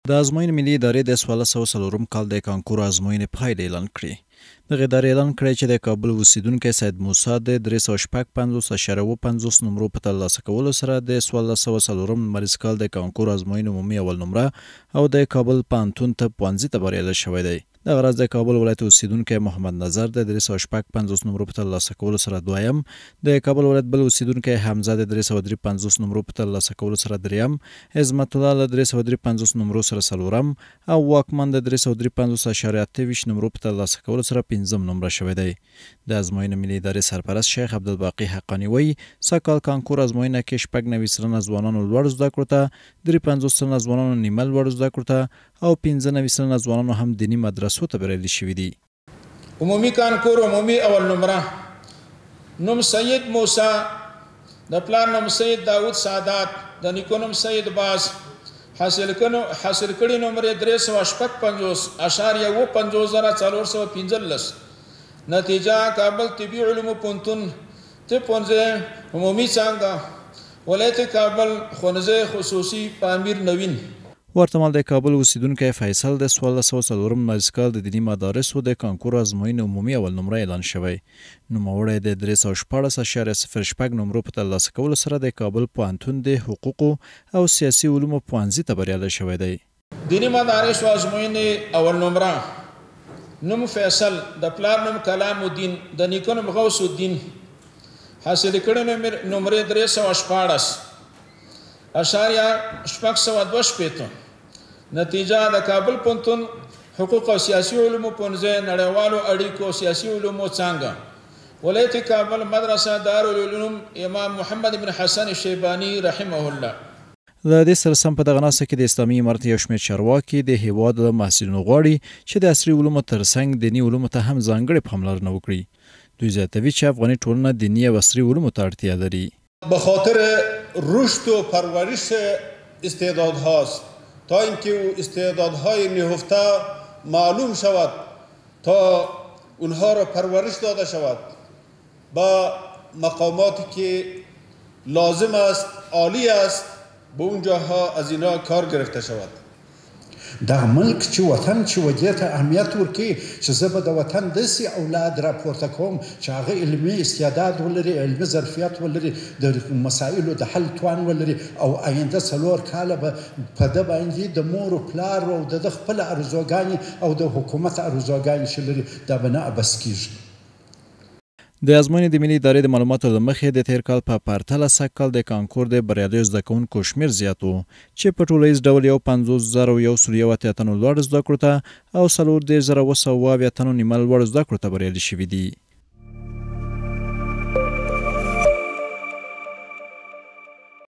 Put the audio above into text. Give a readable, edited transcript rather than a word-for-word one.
د ازموینې ملي ادارې د 1404 کال د کانکور ازموینې پایلې اعلان کړې. دغه ادارې اعلان کړی چې د کابل اوسیدونکی سید موسی د 355.50 نمرو په ترلاسه کولو سره د 1404 نمریز کال د کانکور ازموینې عمومي اول نمره او د کابل پوهنتون طب پوهنځي ته بریالی شوی دی. دغه راز د کابل ولایت اوسیدونکی محمد نظر د 355 نمرو په ترلاسه کولو سره دویم، د کابل ولایت بل اوسیدونکی حمزه د 353 نمرو په ترلاسه کولو سره دریم، عظمت الله له 353 نمرو سره څلورم او واکمن د 353.28 نمرو په ترلاسه کولو سره پنځم نمره شوی دی. د ازموینې ملي ادارې سرپرست شیخ عبدالباقي حقانی وایي سږکال کانکور ازموینه کې 90 سلنه ځوانانو لوړ زده کړو ته، 53 سلنه ځوانانو نیمه لوړ زده کړو ته او 95 سلنه ځوانانو هم دیني مدرسو ته بریالي شوي دي. عمومي کانکور عمومي اول نمره نوم سید موسی، د پلار نوم سید داود سادات، د نیکو نوم سید باز، حاصل کړي نمرې 355.415 نتیجه کابل طبي علومو پوهنتون طب پوهنځی عمومي څانګه ولایت کابل ښوونځی خصوصي پامیر نوین. ورته مهال د کابل اوسیدونکی فیصل د 1404 نمریز کال د دیني مدارسو د کانکور ازموینې عمومي اول نمره اعلان شوی. نوموړی د 314.08 نمرو په ترلاسه کولو سره د کابل پوهنتون د حقوقو او سیاسي علومو پوهنځي ته بریالی شوی دی. دیني مدارسو ازموینې اول نمره نوم فیصل، د پلار نوم کلام الدین، د نیکه نوم غوث الدین، حاصل کړي نمرې 314.6 نتیجه د کابل پوهنتون حقوق او سیاسي علومو پوهنځی نړیوالو اړیکو او سیاسي علومو څانګه ولایت کابل مدرسه دارالعلوم امام محمد بن حسن شیبانی رحمه الله. د دې سره سم په دغه ناسته کې د اسلامي امارت یو شمېر چارواکي د هیواد محصلینو غواړي چې د عصري علومو ترڅنګ دیني علومو ته هم ځانګړې پاملرنه وکړي. دوی زیاتوي چې افغاني ټولنه دیني او عصري علومو ته اړتیا لري. به خاطر رشد و پرورش استعدادهاست تا اینکه استعدادهای نهفته معلوم شود، تا اونها را پرورش داده شود با مقاماتی که لازم است، عالی است، به اونجاها از اینا کار گرفته شود. دا ملک چې وطن چې ودې ته اهمیت ورکړي چې زه به د وطن داسې اولاد راپورته کوم چې هغه علمي استعداد ولري، علمي ظرفیت ولري، د مسایلو د حل توان ولري او آینده 4 کاله به په ده باندې د مور و پلار او د خپل ارزوګانې او د حکومت ارزوګانې چې لري دا به نه عبث کیږي. د ازموینې د ملي ادارې د معلوماتو له مخې د تیر کال په پرتله سږکال د کانکور د بریالیو زده کوونکو شمېر زیات و چې په ټولیز ډول 50,181 تنو لوړ زده کړو ته او 40,908 تنو نیمه لوړ زده کړو ته بریالي شوي دي.